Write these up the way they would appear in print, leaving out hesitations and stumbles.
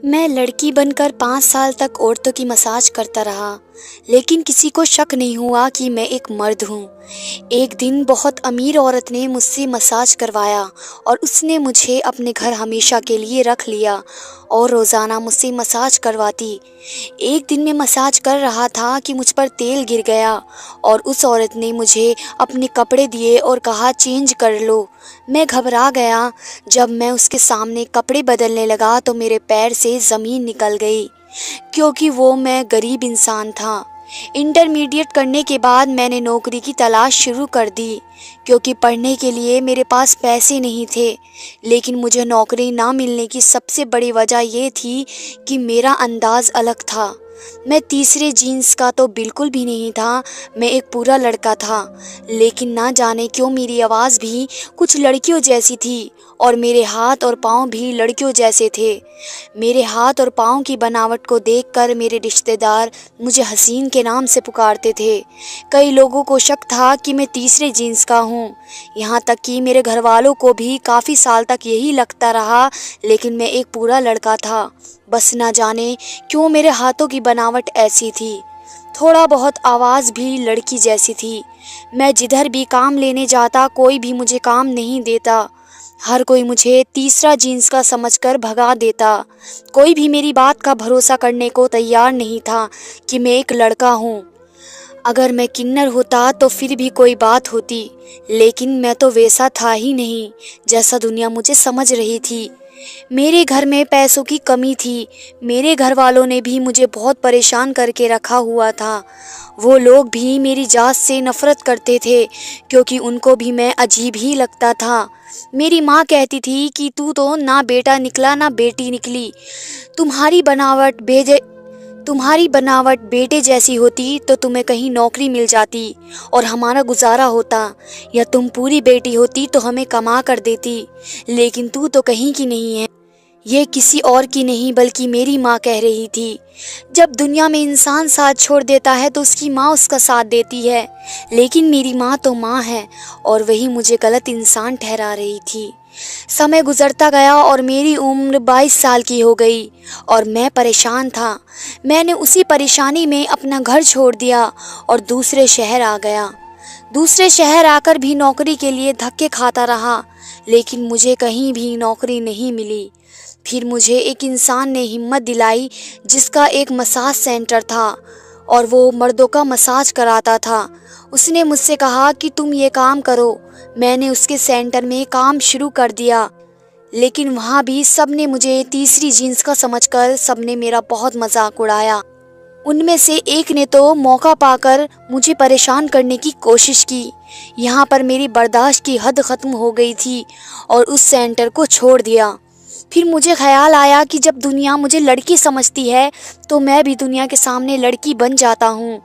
मैं लड़की बनकर 5 साल तक औरतों की मसाज करता रहा, लेकिन किसी को शक नहीं हुआ कि मैं एक मर्द हूँ। एक दिन बहुत अमीर औरत ने मुझसे मसाज करवाया और उसने मुझे अपने घर हमेशा के लिए रख लिया और रोज़ाना मुझसे मसाज करवाती। एक दिन मैं मसाज कर रहा था कि मुझ पर तेल गिर गया और उस औरत ने मुझे अपने कपड़े दिए और कहा चेंज कर लो। मैं घबरा गया। जब मैं उसके सामने कपड़े बदलने लगा तो मेरे पैर से ज़मीन निकल गई, क्योंकि वो मैं गरीब इंसान था। इंटरमीडिएट करने के बाद मैंने नौकरी की तलाश शुरू कर दी, क्योंकि पढ़ने के लिए मेरे पास पैसे नहीं थे। लेकिन मुझे नौकरी ना मिलने की सबसे बड़ी वजह ये थी कि मेरा अंदाज़ अलग था। मैं तीसरे जीन्स का तो बिल्कुल भी नहीं था, मैं एक पूरा लड़का था। लेकिन ना जाने क्यों मेरी आवाज़ भी कुछ लड़कियों जैसी थी और मेरे हाथ और पाँव भी लड़कियों जैसे थे। मेरे हाथ और पाँव की बनावट को देखकर मेरे रिश्तेदार मुझे हसीन के नाम से पुकारते थे। कई लोगों को शक था कि मैं तीसरे जीन्स का हूँ, यहाँ तक कि मेरे घर वालों को भी काफ़ी साल तक यही लगता रहा। लेकिन मैं एक पूरा लड़का था। बस ना जाने क्यों मेरे हाथों की बनावट ऐसी थी, थोड़ा बहुत आवाज़ भी लड़की जैसी थी। मैं जिधर भी काम लेने जाता कोई भी मुझे काम नहीं देता। हर कोई मुझे तीसरा जीन्स का समझकर भगा देता। कोई भी मेरी बात का भरोसा करने को तैयार नहीं था कि मैं एक लड़का हूँ। अगर मैं किन्नर होता तो फिर भी कोई बात होती, लेकिन मैं तो वैसा था ही नहीं जैसा दुनिया मुझे समझ रही थी। मेरे घर में पैसों की कमी थी। मेरे घर वालों ने भी मुझे बहुत परेशान करके रखा हुआ था। वो लोग भी मेरी जात से नफ़रत करते थे, क्योंकि उनको भी मैं अजीब ही लगता था। मेरी माँ कहती थी कि तू तो ना बेटा निकला ना बेटी निकली। तुम्हारी बनावट बेजे तुम्हारी बनावट बेटे जैसी होती तो तुम्हें कहीं नौकरी मिल जाती और हमारा गुजारा होता, या तुम पूरी बेटी होती तो हमें कमा कर देती। लेकिन तू तो कहीं की नहीं है। ये किसी और की नहीं बल्कि मेरी माँ कह रही थी। जब दुनिया में इंसान साथ छोड़ देता है तो उसकी माँ उसका साथ देती है, लेकिन मेरी माँ तो माँ है और वही मुझे गलत इंसान ठहरा रही थी। समय गुजरता गया और मेरी उम्र 22 साल की हो गई और मैं परेशान था। मैंने उसी परेशानी में अपना घर छोड़ दिया और दूसरे शहर आ गया। दूसरे शहर आकर भी नौकरी के लिए धक्के खाता रहा, लेकिन मुझे कहीं भी नौकरी नहीं मिली। फिर मुझे एक इंसान ने हिम्मत दिलाई जिसका एक मसाज सेंटर था और वो मर्दों का मसाज कराता था। उसने मुझसे कहा कि तुम ये काम करो। मैंने उसके सेंटर में काम शुरू कर दिया, लेकिन वहाँ भी सबने मुझे तीसरी जीन्स का समझकर सबने मेरा बहुत मजाक उड़ाया। उनमें से एक ने तो मौका पाकर मुझे परेशान करने की कोशिश की। यहाँ पर मेरी बर्दाश्त की हद ख़त्म हो गई थी और उस सेंटर को छोड़ दिया। फिर मुझे ख्याल आया कि जब दुनिया मुझे लड़की समझती है तो मैं भी दुनिया के सामने लड़की बन जाता हूँ।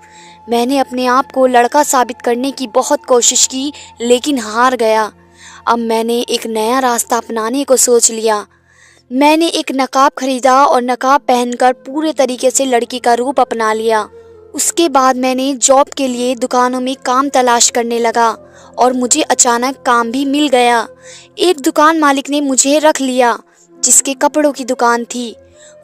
मैंने अपने आप को लड़का साबित करने की बहुत कोशिश की, लेकिन हार गया। अब मैंने एक नया रास्ता अपनाने को सोच लिया। मैंने एक नकाब खरीदा और नकाब पहनकर पूरे तरीके से लड़की का रूप अपना लिया। उसके बाद मैंने जॉब के लिए दुकानों में काम तलाश करने लगा और मुझे अचानक काम भी मिल गया। एक दुकान मालिक ने मुझे रख लिया जिसके कपड़ों की दुकान थी।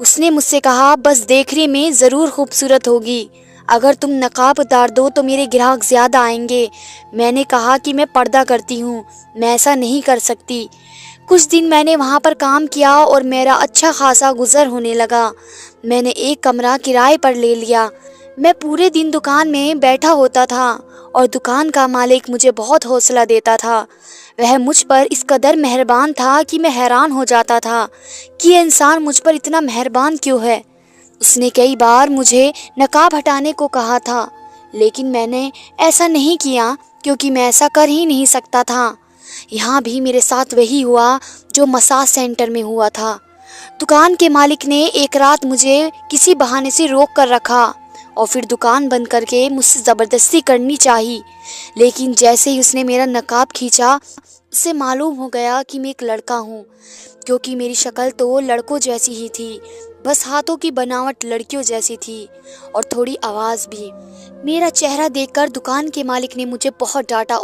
उसने मुझसे कहा, बस देखने में ज़रूर खूबसूरत होगी, अगर तुम नकाब उतार दो तो मेरे ग्राहक ज़्यादा आएंगे। मैंने कहा कि मैं पर्दा करती हूँ, मैं ऐसा नहीं कर सकती। कुछ दिन मैंने वहाँ पर काम किया और मेरा अच्छा खासा गुजर होने लगा। मैंने एक कमरा किराए पर ले लिया। मैं पूरे दिन दुकान में बैठा होता था और दुकान का मालिक मुझे बहुत हौसला देता था। वह मुझ पर इस कदर मेहरबान था कि मैं हैरान हो जाता था कि यह इंसान मुझ पर इतना मेहरबान क्यों है। उसने कई बार मुझे नकाब हटाने को कहा था, लेकिन मैंने ऐसा नहीं किया क्योंकि मैं ऐसा कर ही नहीं सकता था। यहाँ भी मेरे साथ वही हुआ जो मसाज सेंटर में हुआ था। दुकान के मालिक ने एक रात मुझे किसी बहाने से रोक कर रखा और फिर दुकान बंद करके मुझसे ज़बरदस्ती करनी चाहिए। लेकिन जैसे ही उसने मेरा नकाब खींचा, उससे मालूम हो गया कि मैं एक लड़का हूँ, क्योंकि मेरी शक्ल तो लड़कों जैसी ही थी, बस हाथों की बनावट लड़कियों जैसी थी और थोड़ी आवाज़ भी। मेरा चेहरा देखकर दुकान के मालिक ने मुझे बहुत डांटा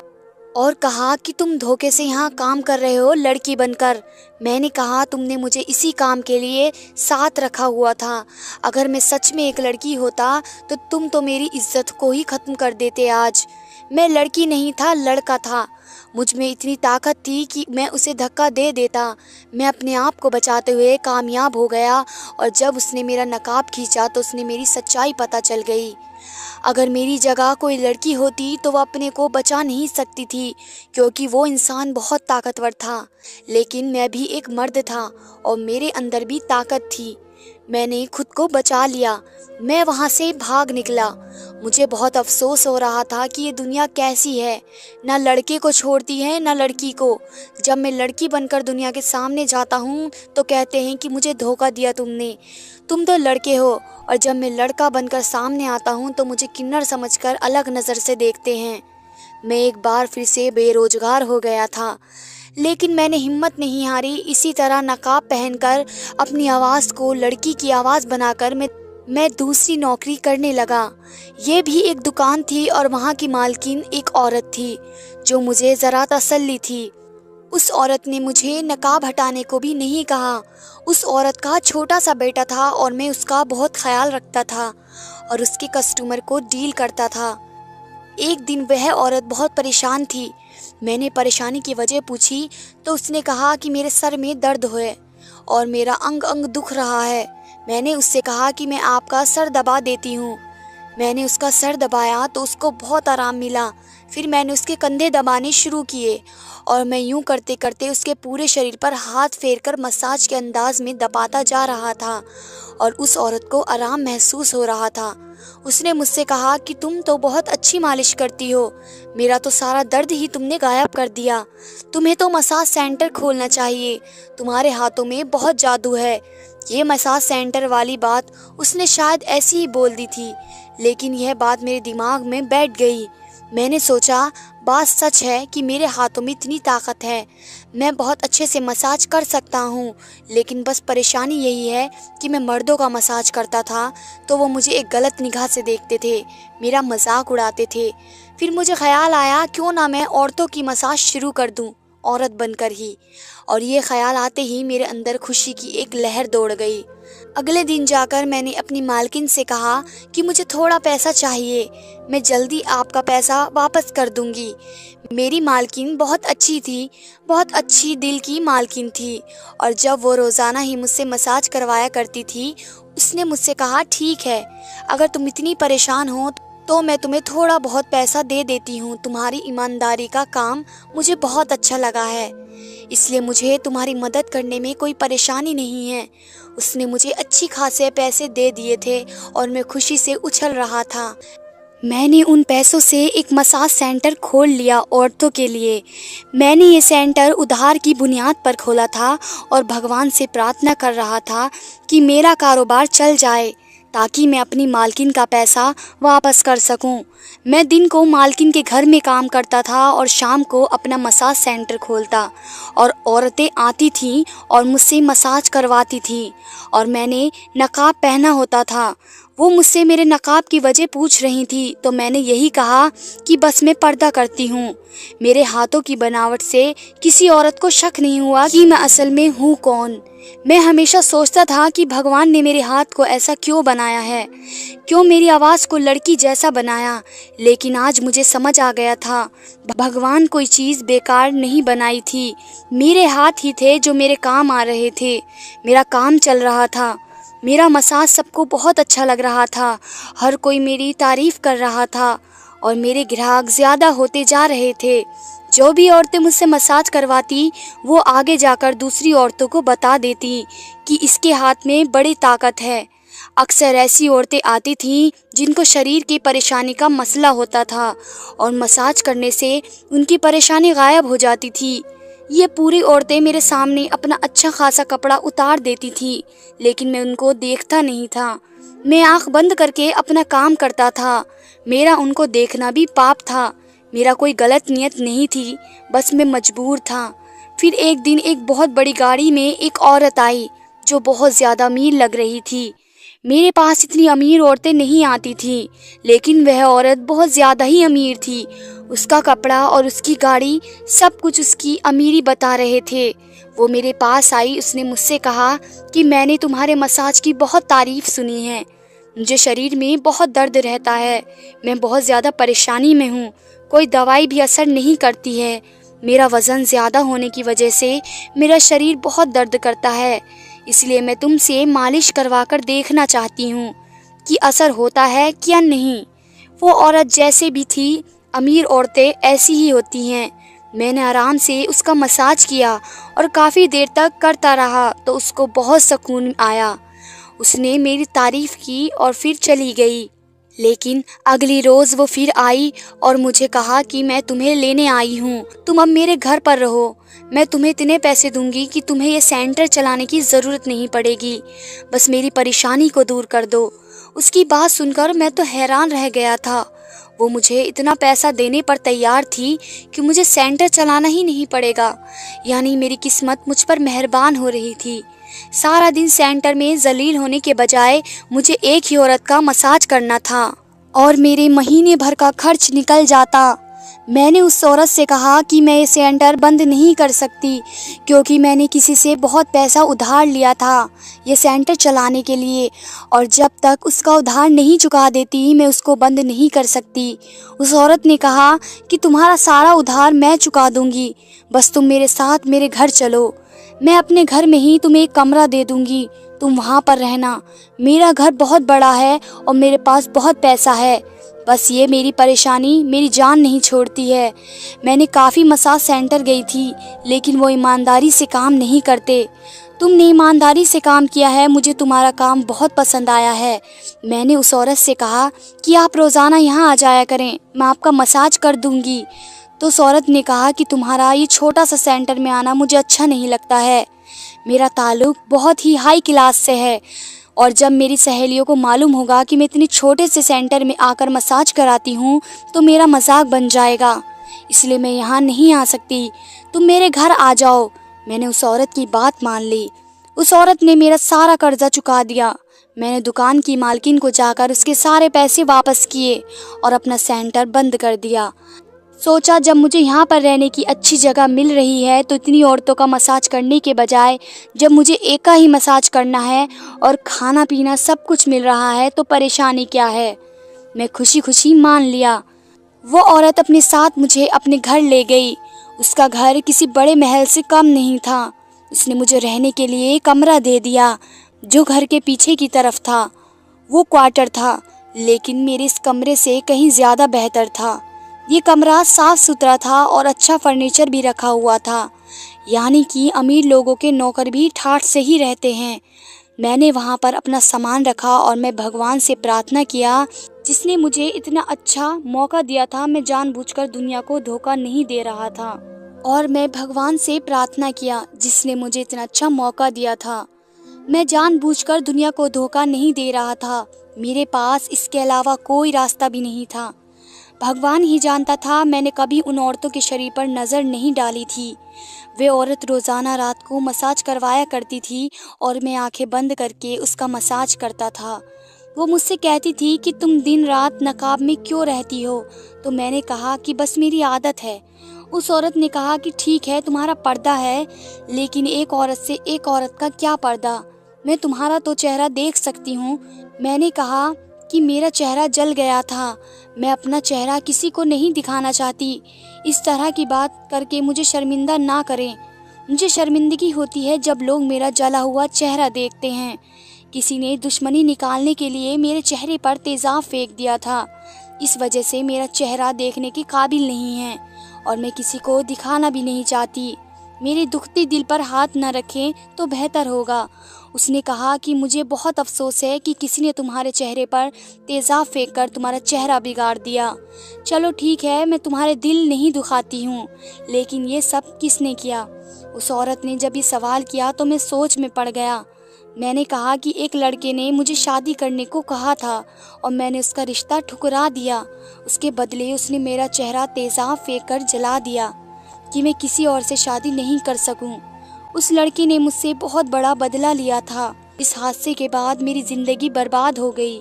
और कहा कि तुम धोखे से यहाँ काम कर रहे हो लड़की बनकर। मैंने कहा तुमने मुझे इसी काम के लिए साथ रखा हुआ था। अगर मैं सच में एक लड़की होता तो तुम तो मेरी इज्जत को ही ख़त्म कर देते आज। मैं लड़की नहीं था, लड़का था। मुझ में इतनी ताकत थी कि मैं उसे धक्का दे देता। मैं अपने आप को बचाते हुए कामयाब हो गया और जब उसने मेरा नकाब खींचा तो उसने मेरी सच्चाई पता चल गई। अगर मेरी जगह कोई लड़की होती तो वह अपने को बचा नहीं सकती थी, क्योंकि वो इंसान बहुत ताकतवर था। लेकिन मैं भी एक मर्द था और मेरे अंदर भी ताकत थी। मैंने खुद को बचा लिया। मैं वहाँ से भाग निकला। मुझे बहुत अफसोस हो रहा था कि ये दुनिया कैसी है, ना लड़के को छोड़ती है ना लड़की को। जब मैं लड़की बनकर दुनिया के सामने जाता हूँ तो कहते हैं कि मुझे धोखा दिया तुमने, तुम तो लड़के हो। और जब मैं लड़का बनकर सामने आता हूँ तो मुझे किन्नर समझकर अलग नज़र से देखते हैं। मैं एक बार फिर से बेरोजगार हो गया था, लेकिन मैंने हिम्मत नहीं हारी। इसी तरह नकाब पहनकर अपनी आवाज़ को लड़की की आवाज़ बनाकर मैं दूसरी नौकरी करने लगा। ये भी एक दुकान थी और वहाँ की मालकिन एक औरत थी जो मुझे ज़रा तसल्ली थी। उस औरत ने मुझे नकाब हटाने को भी नहीं कहा। उस औरत का छोटा सा बेटा था और मैं उसका बहुत ख्याल रखता था और उसके कस्टमर को डील करता था। एक दिन वह औरत बहुत परेशान थी। मैंने परेशानी की वजह पूछी तो उसने कहा कि मेरे सर में दर्द है और मेरा अंग अंग दुख रहा है। मैंने उससे कहा कि मैं आपका सर दबा देती हूँ। मैंने उसका सर दबाया तो उसको बहुत आराम मिला। फिर मैंने उसके कंधे दबाने शुरू किए और मैं यूं करते करते उसके पूरे शरीर पर हाथ फेरकर मसाज के अंदाज में दबाता जा रहा था और उस औरत को आराम महसूस हो रहा था। उसने मुझसे कहा कि तुम तो बहुत अच्छी मालिश करती हो, मेरा तो सारा दर्द ही तुमने गायब कर दिया। तुम्हें तो मसाज सेंटर खोलना चाहिए, तुम्हारे हाथों में बहुत जादू है। ये मसाज सेंटर वाली बात उसने शायद ऐसी ही बोल दी थी, लेकिन यह बात मेरे दिमाग में बैठ गई। मैंने सोचा बात सच है कि मेरे हाथों में इतनी ताकत है, मैं बहुत अच्छे से मसाज कर सकता हूँ। लेकिन बस परेशानी यही है कि मैं मर्दों का मसाज करता था तो वो मुझे एक गलत निगाह से देखते थे, मेरा मजाक उड़ाते थे। फिर मुझे ख्याल आया क्यों ना मैं औरतों की मसाज शुरू कर दूँ, औरत बनकर ही। और ये ख्याल आते ही मेरे अंदर खुशी की एक लहर दौड़ गई। अगले दिन जाकर मैंने अपनी मालकिन से कहा कि मुझे थोड़ा पैसा चाहिए, मैं जल्दी आपका पैसा वापस कर दूंगी। मेरी मालकिन बहुत अच्छी थी, बहुत अच्छी दिल की मालकिन थी और जब वो रोज़ाना ही मुझसे मसाज करवाया करती थी, उसने मुझसे कहा ठीक है, अगर तुम इतनी परेशान हो तो मैं तुम्हें थोड़ा बहुत पैसा दे देती हूँ। तुम्हारी ईमानदारी का काम मुझे बहुत अच्छा लगा है, इसलिए मुझे तुम्हारी मदद करने में कोई परेशानी नहीं है। उसने मुझे अच्छी खासे पैसे दे दिए थे और मैं खुशी से उछल रहा था। मैंने उन पैसों से एक मसाज सेंटर खोल लिया औरतों के लिए। मैंने ये सेंटर उधार की बुनियाद पर खोला था और भगवान से प्रार्थना कर रहा था कि मेरा कारोबार चल जाए ताकि मैं अपनी मालकिन का पैसा वापस कर सकूं। मैं दिन को मालकिन के घर में काम करता था और शाम को अपना मसाज सेंटर खोलता और औरतें आती थीं और मुझसे मसाज करवाती थीं और मैंने नकाब पहना होता था। वो मुझसे मेरे नकाब की वजह पूछ रही थी तो मैंने यही कहा कि बस मैं पर्दा करती हूँ। मेरे हाथों की बनावट से किसी औरत को शक नहीं हुआ कि मैं असल में हूँ कौन। मैं हमेशा सोचता था कि भगवान ने मेरे हाथ को ऐसा क्यों बनाया है, क्यों मेरी आवाज़ को लड़की जैसा बनाया। लेकिन आज मुझे समझ आ गया था, भगवान कोई चीज़ बेकार नहीं बनाई थी। मेरे हाथ ही थे जो मेरे काम आ रहे थे। मेरा काम चल रहा था, मेरा मसाज सबको बहुत अच्छा लग रहा था, हर कोई मेरी तारीफ़ कर रहा था और मेरे ग्राहक ज़्यादा होते जा रहे थे। जो भी औरतें मुझसे मसाज करवाती वो आगे जाकर दूसरी औरतों को बता देती कि इसके हाथ में बड़ी ताकत है। अक्सर ऐसी औरतें आती थीं जिनको शरीर की परेशानी का मसला होता था और मसाज करने से उनकी परेशानी गायब हो जाती थी। ये पूरी औरतें मेरे सामने अपना अच्छा खासा कपड़ा उतार देती थी, लेकिन मैं उनको देखता नहीं था। मैं आंख बंद करके अपना काम करता था। मेरा उनको देखना भी पाप था। मेरा कोई गलत नियत नहीं थी, बस मैं मजबूर था। फिर एक दिन एक बहुत बड़ी गाड़ी में एक औरत आई जो बहुत ज़्यादा अमीर लग रही थी। मेरे पास इतनी अमीर औरतें नहीं आती थीं, लेकिन वह औरत बहुत ज़्यादा ही अमीर थी। उसका कपड़ा और उसकी गाड़ी सब कुछ उसकी अमीरी बता रहे थे। वो मेरे पास आई, उसने मुझसे कहा कि मैंने तुम्हारे मसाज की बहुत तारीफ़ सुनी है। मुझे शरीर में बहुत दर्द रहता है, मैं बहुत ज़्यादा परेशानी में हूँ, कोई दवाई भी असर नहीं करती है। मेरा वज़न ज़्यादा होने की वजह से मेरा शरीर बहुत दर्द करता है, इसलिए मैं तुमसे मालिश करवा कर देखना चाहती हूँ कि असर होता है क्या नहीं। वो औरत जैसे भी थी, अमीर औरतें ऐसी ही होती हैं। मैंने आराम से उसका मसाज किया और काफ़ी देर तक करता रहा तो उसको बहुत सुकून आया। उसने मेरी तारीफ़ की और फिर चली गई। लेकिन अगली रोज़ वो फिर आई और मुझे कहा कि मैं तुम्हें लेने आई हूँ, तुम अब मेरे घर पर रहो। मैं तुम्हें इतने पैसे दूंगी कि तुम्हें ये सेंटर चलाने की ज़रूरत नहीं पड़ेगी, बस मेरी परेशानी को दूर कर दो। उसकी बात सुनकर मैं तो हैरान रह गया था। वो मुझे इतना पैसा देने पर तैयार थी कि मुझे सेंटर चलाना ही नहीं पड़ेगा, यानी मेरी किस्मत मुझ पर मेहरबान हो रही थी। सारा दिन सेंटर में जलील होने के बजाय मुझे एक ही औरत का मसाज करना था और मेरे महीने भर का खर्च निकल जाता। मैंने उस औरत से कहा कि मैं ये सेंटर बंद नहीं कर सकती, क्योंकि मैंने किसी से बहुत पैसा उधार लिया था ये सेंटर चलाने के लिए, और जब तक उसका उधार नहीं चुका देती मैं उसको बंद नहीं कर सकती। उस औरत ने कहा कि तुम्हारा सारा उधार मैं चुका दूंगी, बस तुम मेरे साथ मेरे घर चलो। मैं अपने घर में ही तुम्हें एक कमरा दे दूंगी, तुम वहाँ पर रहना। मेरा घर बहुत बड़ा है और मेरे पास बहुत पैसा है, बस ये मेरी परेशानी मेरी जान नहीं छोड़ती है। मैंने काफ़ी मसाज सेंटर गई थी, लेकिन वो ईमानदारी से काम नहीं करते। तुमने ईमानदारी से काम किया है, मुझे तुम्हारा काम बहुत पसंद आया है। मैंने उस औरत से कहा कि आप रोज़ाना यहाँ आ जाया करें, मैं आपका मसाज कर दूंगी। तो उस औरत ने कहा कि तुम्हारा ये छोटा सा सेंटर में आना मुझे अच्छा नहीं लगता है, मेरा ताल्लुक बहुत ही हाई क्लास से है, और जब मेरी सहेलियों को मालूम होगा कि मैं इतनी छोटे से सेंटर में आकर मसाज कराती हूँ तो मेरा मजाक बन जाएगा, इसलिए मैं यहाँ नहीं आ सकती, तुम मेरे घर आ जाओ। मैंने उस औरत की बात मान ली। उस औरत ने मेरा सारा कर्जा चुका दिया। मैंने दुकान की मालकिन को जाकर उसके सारे पैसे वापस किए और अपना सेंटर बंद कर दिया। सोचा जब मुझे यहाँ पर रहने की अच्छी जगह मिल रही है तो इतनी औरतों का मसाज करने के बजाय जब मुझे एक का ही मसाज करना है और खाना पीना सब कुछ मिल रहा है तो परेशानी क्या है। मैं खुशी खुशी मान लिया। वो औरत अपने साथ मुझे अपने घर ले गई। उसका घर किसी बड़े महल से कम नहीं था। उसने मुझे रहने के लिए कमरा दे दिया जो घर के पीछे की तरफ था। वो क्वार्टर था, लेकिन मेरे इस कमरे से कहीं ज़्यादा बेहतर था। ये कमरा साफ सुथरा था और अच्छा फर्नीचर भी रखा हुआ था, यानी कि अमीर लोगों के नौकर भी ठाठ से ही रहते हैं। मैंने वहाँ पर अपना सामान रखा और मैं भगवान से प्रार्थना किया, जिसने मुझे इतना अच्छा मौका दिया था। मैं जानबूझकर दुनिया को धोखा नहीं दे रहा था, और मैं भगवान से प्रार्थना किया जिसने मुझे इतना अच्छा मौका दिया था। मैं जानबूझकर दुनिया को धोखा नहीं दे रहा था। मेरे पास इसके अलावा कोई रास्ता भी नहीं था। भगवान ही जानता था, मैंने कभी उन औरतों के शरीर पर नज़र नहीं डाली थी। वे औरत रोज़ाना रात को मसाज करवाया करती थी और मैं आंखें बंद करके उसका मसाज करता था। वो मुझसे कहती थी कि तुम दिन रात नकाब में क्यों रहती हो, तो मैंने कहा कि बस मेरी आदत है। उस औरत ने कहा कि ठीक है तुम्हारा पर्दा है, लेकिन एक औरत से एक औरत का क्या पर्दा, मैं तुम्हारा तो चेहरा देख सकती हूँ। मैंने कहा कि मेरा चेहरा जल गया था, मैं अपना चेहरा किसी को नहीं दिखाना चाहती। इस तरह की बात करके मुझे शर्मिंदा ना करें। मुझे शर्मिंदगी होती है जब लोग मेरा जला हुआ चेहरा देखते हैं। किसी ने दुश्मनी निकालने के लिए मेरे चेहरे पर तेज़ाब फेंक दिया था। इस वजह से मेरा चेहरा देखने के काबिल नहीं है और मैं किसी को दिखाना भी नहीं चाहती। मेरे दुखती दिल पर हाथ न रखें तो बेहतर होगा। उसने कहा कि मुझे बहुत अफसोस है कि किसी ने तुम्हारे चेहरे पर तेज़ाब फेंक कर तुम्हारा चेहरा बिगाड़ दिया। चलो ठीक है, मैं तुम्हारे दिल नहीं दुखाती हूँ, लेकिन ये सब किसने किया? उस औरत ने जब ये सवाल किया तो मैं सोच में पड़ गया। मैंने कहा कि एक लड़के ने मुझे शादी करने को कहा था और मैंने उसका रिश्ता ठुकरा दिया। उसके बदले उसने मेरा चेहरा तेज़ाब फेंक कर जला दिया कि मैं किसी और से शादी नहीं कर सकूं। उस लड़के ने मुझसे बहुत बड़ा बदला लिया था। इस हादसे के बाद मेरी ज़िंदगी बर्बाद हो गई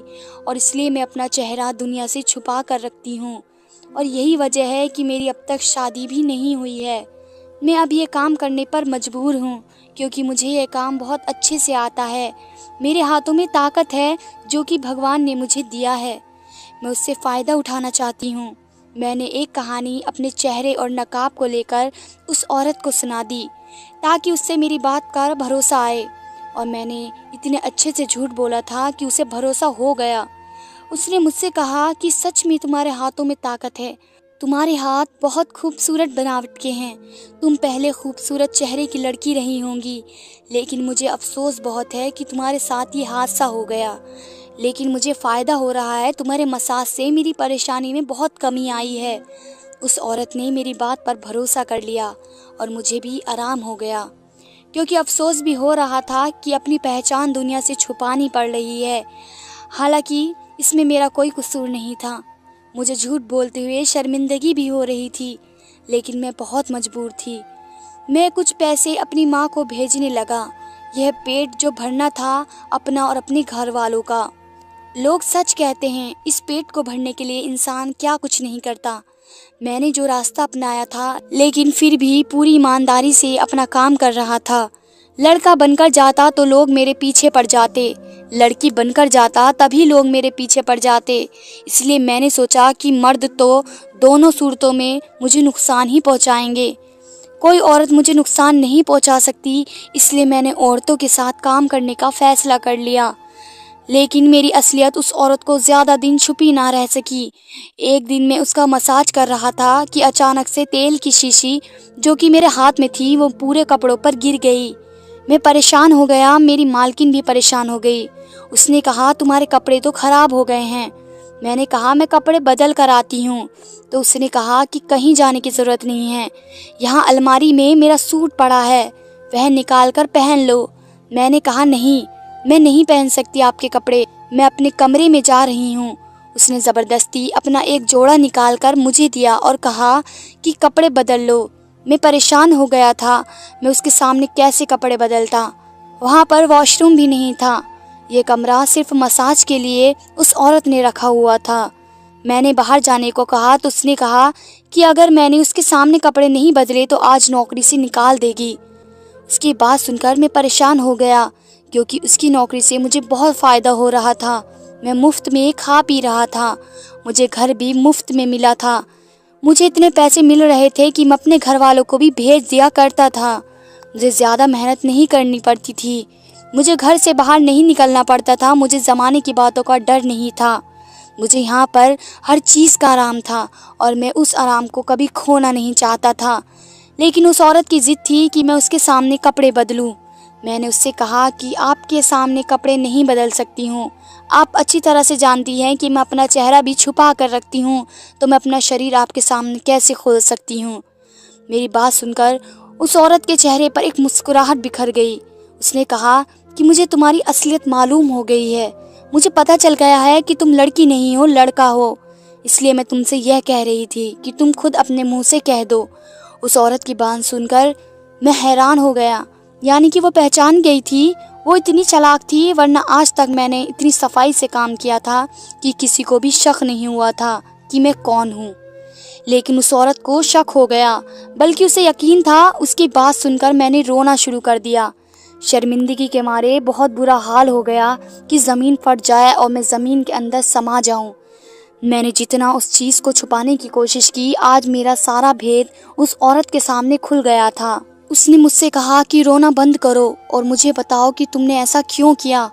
और इसलिए मैं अपना चेहरा दुनिया से छुपा कर रखती हूँ। और यही वजह है कि मेरी अब तक शादी भी नहीं हुई है। मैं अब ये काम करने पर मजबूर हूँ क्योंकि मुझे ये काम बहुत अच्छे से आता है। मेरे हाथों में ताकत है जो कि भगवान ने मुझे दिया है। मैं उससे फ़ायदा उठाना चाहती हूँ। मैंने एक कहानी अपने चेहरे और नकाब को लेकर उस औरत को सुना दी ताकि उससे मेरी बात का भरोसा आए, और मैंने इतने अच्छे से झूठ बोला था कि उसे भरोसा हो गया। उसने मुझसे कहा कि सच में तुम्हारे हाथों में ताकत है। तुम्हारे हाथ बहुत खूबसूरत बनावट के हैं। तुम पहले खूबसूरत चेहरे की लड़की रही होंगी, लेकिन मुझे अफसोस बहुत है कि तुम्हारे साथ ये हादसा हो गया। लेकिन मुझे फ़ायदा हो रहा है, तुम्हारे मसाज से मेरी परेशानी में बहुत कमी आई है। उस औरत ने मेरी बात पर भरोसा कर लिया और मुझे भी आराम हो गया, क्योंकि अफसोस भी हो रहा था कि अपनी पहचान दुनिया से छुपानी पड़ रही है। हालांकि इसमें मेरा कोई कसूर नहीं था। मुझे झूठ बोलते हुए शर्मिंदगी भी हो रही थी, लेकिन मैं बहुत मजबूर थी। मैं कुछ पैसे अपनी माँ को भेजने लगा। यह पेट जो भरना था अपना और अपने घर वालों का। लोग सच कहते हैं, इस पेट को भरने के लिए इंसान क्या कुछ नहीं करता। मैंने जो रास्ता अपनाया था, लेकिन फिर भी पूरी ईमानदारी से अपना काम कर रहा था। लड़का बनकर जाता तो लोग मेरे पीछे पड़ जाते, लड़की बनकर जाता तभी लोग मेरे पीछे पड़ जाते। इसलिए मैंने सोचा कि मर्द तो दोनों सूरतों में मुझे नुकसान ही पहुंचाएंगे, कोई औरत मुझे नुकसान नहीं पहुंचा सकती। इसलिए मैंने औरतों के साथ काम करने का फैसला कर लिया। लेकिन मेरी असलियत उस औरत को ज़्यादा दिन छुपी ना रह सकी। एक दिन मैं उसका मसाज कर रहा था कि अचानक से तेल की शीशी जो कि मेरे हाथ में थी वो पूरे कपड़ों पर गिर गई। मैं परेशान हो गया, मेरी मालकिन भी परेशान हो गई। उसने कहा, तुम्हारे कपड़े तो ख़राब हो गए हैं। मैंने कहा, मैं कपड़े बदल कर आती हूँ। तो उसने कहा कि कहीं जाने की ज़रूरत नहीं है, यहाँ अलमारी में मेरा सूट पड़ा है, वह निकाल कर पहन लो। मैंने कहा, नहीं, मैं नहीं पहन सकती आपके कपड़े, मैं अपने कमरे में जा रही हूँ। उसने ज़बरदस्ती अपना एक जोड़ा निकाल कर मुझे दिया और कहा कि कपड़े बदल लो। मैं परेशान हो गया था, मैं उसके सामने कैसे कपड़े बदलता। वहाँ पर वॉशरूम भी नहीं था। ये कमरा सिर्फ मसाज के लिए उस औरत ने रखा हुआ था। मैंने बाहर जाने को कहा तो उसने कहा कि अगर मैंने उसके सामने कपड़े नहीं बदले तो आज नौकरी से निकाल देगी। उसकी बात सुनकर मैं परेशान हो गया, क्योंकि उसकी नौकरी से मुझे बहुत फ़ायदा हो रहा था। मैं मुफ्त में खा पी रहा था, मुझे घर भी मुफ्त में मिला था। मुझे इतने पैसे मिल रहे थे कि मैं अपने घर वालों को भी भेज दिया करता था। मुझे ज़्यादा मेहनत नहीं करनी पड़ती थी, मुझे घर से बाहर नहीं निकलना पड़ता था, मुझे ज़माने की बातों का डर नहीं था। मुझे यहाँ पर हर चीज़ का आराम था और मैं उस आराम को कभी खोना नहीं चाहता था। लेकिन उस औरत की ज़िद थी कि मैं उसके सामने कपड़े बदलूं। मैंने उससे कहा कि आपके सामने कपड़े नहीं बदल सकती हूँ। आप अच्छी तरह से जानती हैं कि मैं अपना चेहरा भी छुपा कर रखती हूँ, तो मैं अपना शरीर आपके सामने कैसे खोल सकती हूँ। मेरी बात सुनकर उस औरत के चेहरे पर एक मुस्कुराहट बिखर गई। उसने कहा कि मुझे तुम्हारी असलियत मालूम हो गई है, मुझे पता चल गया है कि तुम लड़की नहीं हो, लड़का हो। इसलिए मैं तुमसे यह कह रही थी कि तुम खुद अपने मुंह से कह दो। उस औरत की बात सुनकर मैं हैरान हो गया, यानी कि वो पहचान गई थी। वो इतनी चालाक थी, वरना आज तक मैंने इतनी सफाई से काम किया था कि किसी को भी शक नहीं हुआ था कि मैं कौन हूँ। लेकिन उस औरत को शक हो गया, बल्कि उसे यकीन था। उसकी बात सुनकर मैंने रोना शुरू कर दिया। शर्मिंदगी के मारे बहुत बुरा हाल हो गया कि ज़मीन फट जाए और मैं ज़मीन के अंदर समा जाऊं। मैंने जितना उस चीज़ को छुपाने की कोशिश की, आज मेरा सारा भेद उस औरत के सामने खुल गया था। उसने मुझसे कहा कि रोना बंद करो और मुझे बताओ कि तुमने ऐसा क्यों किया।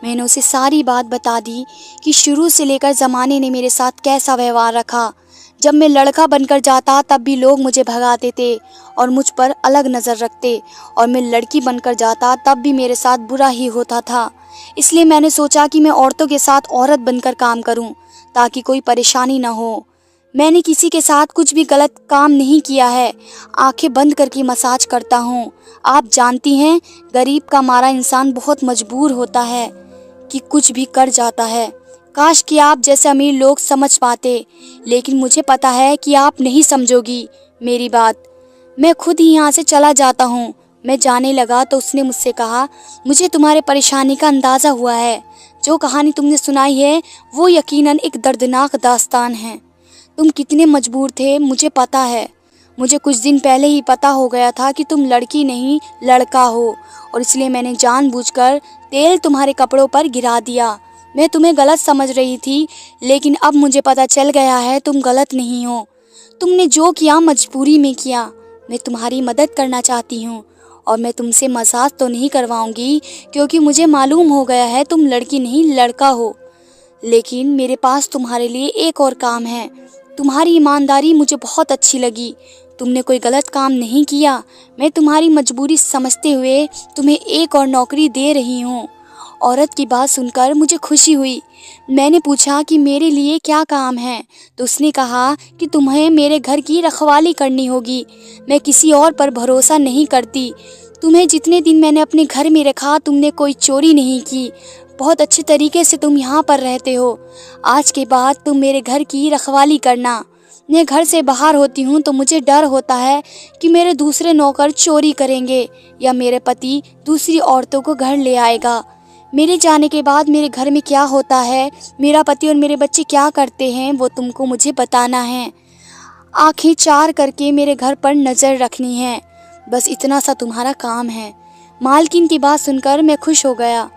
मैंने उसे सारी बात बता दी कि शुरू से लेकर ज़माने ने मेरे साथ कैसा व्यवहार रखा। जब मैं लड़का बनकर जाता तब भी लोग मुझे भगाते थे और मुझ पर अलग नज़र रखते, और मैं लड़की बनकर जाता तब भी मेरे साथ बुरा ही होता था। इसलिए मैंने सोचा कि मैं औरतों के साथ औरत बनकर काम करूं, ताकि कोई परेशानी न हो। मैंने किसी के साथ कुछ भी गलत काम नहीं किया है, आंखें बंद करके मसाज करता हूँ। आप जानती हैं, गरीब का मारा इंसान बहुत मजबूर होता है कि कुछ भी कर जाता है। काश कि आप जैसे अमीर लोग समझ पाते, लेकिन मुझे पता है कि आप नहीं समझोगी मेरी बात। मैं खुद ही यहाँ से चला जाता हूँ। मैं जाने लगा तो उसने मुझसे कहा, मुझे तुम्हारे परेशानी का अंदाज़ा हुआ है। जो कहानी तुमने सुनाई है वो यकीनन एक दर्दनाक दास्तान है। तुम कितने मजबूर थे मुझे पता है। मुझे कुछ दिन पहले ही पता हो गया था कि तुम लड़की नहीं लड़का हो, और इसलिए मैंने जानबूझकर तेल तुम्हारे कपड़ों पर गिरा दिया। मैं तुम्हें गलत समझ रही थी, लेकिन अब मुझे पता चल गया है तुम गलत नहीं हो। तुमने जो किया मजबूरी में किया। मैं तुम्हारी मदद करना चाहती हूँ, और मैं तुमसे मसाज तो नहीं करवाऊंगी क्योंकि मुझे मालूम हो गया है तुम लड़की नहीं लड़का हो। लेकिन मेरे पास तुम्हारे लिए एक और काम है। तुम्हारी ईमानदारी मुझे बहुत अच्छी लगी। तुमने कोई गलत काम नहीं किया। मैं तुम्हारी मजबूरी समझते हुए तुम्हें एक और नौकरी दे रही हूँ। औरत की बात सुनकर मुझे खुशी हुई। मैंने पूछा कि मेरे लिए क्या काम है, तो उसने कहा कि तुम्हें मेरे घर की रखवाली करनी होगी। मैं किसी और पर भरोसा नहीं करती। तुम्हें जितने दिन मैंने अपने घर में रखा तुमने कोई चोरी नहीं की। बहुत अच्छे तरीके से तुम यहाँ पर रहते हो। आज के बाद तुम मेरे घर की रखवाली करना। मैं घर से बाहर होती हूँ तो मुझे डर होता है कि मेरे दूसरे नौकर चोरी करेंगे या मेरे पति दूसरी औरतों को घर ले आएगा। मेरे जाने के बाद मेरे घर में क्या होता है, मेरा पति और मेरे बच्चे क्या करते हैं, वो तुमको मुझे बताना है। आंखें चार करके मेरे घर पर नज़र रखनी है। बस इतना सा तुम्हारा काम है। मालकिन की बात सुनकर मैं खुश हो गया।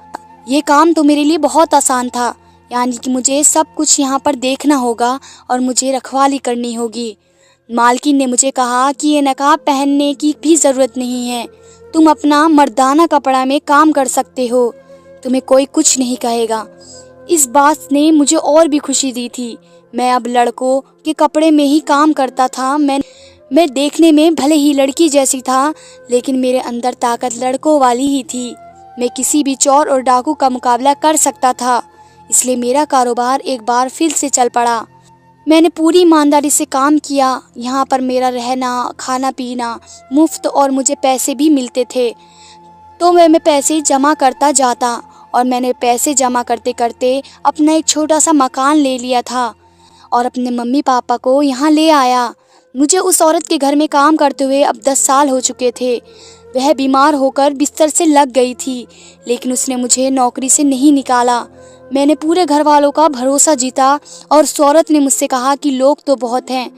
ये काम तो मेरे लिए बहुत आसान था, यानी कि मुझे सब कुछ यहाँ पर देखना होगा और मुझे रखवाली करनी होगी। मालकिन ने मुझे कहा कि ये नकाब पहनने की भी ज़रूरत नहीं है। तुम अपना मर्दाना कपड़ा में काम कर सकते हो। तुम्हें कोई कुछ नहीं कहेगा। इस बात ने मुझे और भी खुशी दी थी। मैं अब लड़कों के कपड़े में ही काम करता था। मैं देखने में भले ही लड़की जैसी था, लेकिन मेरे अंदर ताकत लड़कों वाली ही थी। मैं किसी भी चोर और डाकू का मुकाबला कर सकता था। इसलिए मेरा कारोबार एक बार फिर से चल पड़ा। मैंने पूरी ईमानदारी से काम किया। यहाँ पर मेरा रहना, खाना पीना मुफ्त, और मुझे पैसे भी मिलते थे। तो मैं पैसे जमा करता जाता, और मैंने पैसे जमा करते करते अपना एक छोटा सा मकान ले लिया था और अपने मम्मी पापा को यहाँ ले आया। मुझे उस औरत के घर में काम करते हुए अब 10 साल हो चुके थे। वह बीमार होकर बिस्तर से लग गई थी, लेकिन उसने मुझे नौकरी से नहीं निकाला। मैंने पूरे घर वालों का भरोसा जीता, और उस औरत ने मुझसे कहा कि लोग तो बहुत हैं,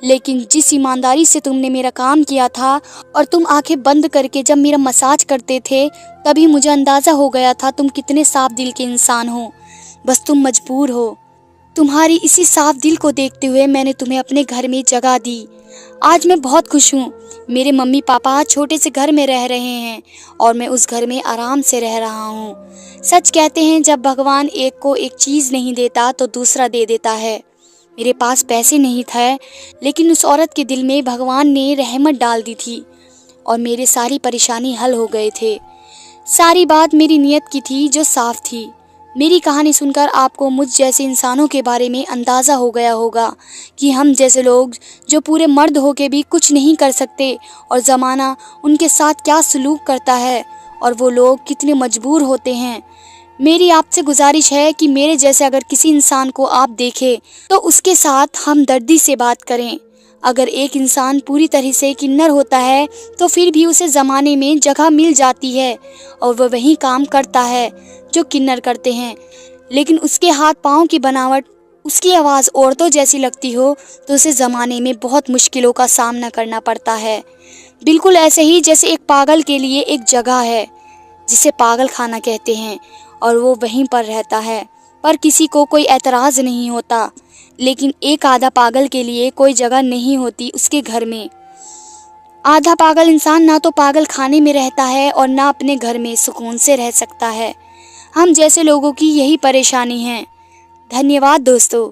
लेकिन जिस ईमानदारी से तुमने मेरा काम किया था और तुम आंखें बंद करके जब मेरा मसाज करते थे, तभी मुझे अंदाज़ा हो गया था तुम कितने साफ दिल के इंसान हो। बस तुम मजबूर हो। तुम्हारी इसी साफ दिल को देखते हुए मैंने तुम्हें अपने घर में जगह दी। आज मैं बहुत खुश हूँ। मेरे मम्मी पापा छोटे से घर में रह रहे हैं और मैं उस घर में आराम से रह रहा हूँ। सच कहते हैं, जब भगवान एक को एक चीज़ नहीं देता तो दूसरा दे देता है। मेरे पास पैसे नहीं थे, लेकिन उस औरत के दिल में भगवान ने रहमत डाल दी थी और मेरे सारी परेशानी हल हो गए थे। सारी बात मेरी नीयत की थी जो साफ थी। मेरी कहानी सुनकर आपको मुझ जैसे इंसानों के बारे में अंदाज़ा हो गया होगा कि हम जैसे लोग जो पूरे मर्द होके भी कुछ नहीं कर सकते और ज़माना उनके साथ क्या सलूक करता है और वो लोग कितने मजबूर होते हैं। मेरी आपसे गुजारिश है कि मेरे जैसे अगर किसी इंसान को आप देखें तो उसके साथ हमदर्दी से बात करें। अगर एक इंसान पूरी तरह से किन्नर होता है तो फिर भी उसे ज़माने में जगह मिल जाती है और वह वही काम करता है जो किन्नर करते हैं। लेकिन उसके हाथ पाँव की बनावट, उसकी आवाज़ औरतों जैसी लगती हो तो उसे ज़माने में बहुत मुश्किलों का सामना करना पड़ता है। बिल्कुल ऐसे ही जैसे एक पागल के लिए एक जगह है जिसे पागल खाना कहते हैं और वो वहीं पर रहता है, पर किसी को कोई एतराज़ नहीं होता। लेकिन एक आधा पागल के लिए कोई जगह नहीं होती उसके घर में। आधा पागल इंसान ना तो पागल खाने में रहता है और ना अपने घर में सुकून से रह सकता है। हम जैसे लोगों की यही परेशानी है। धन्यवाद दोस्तों।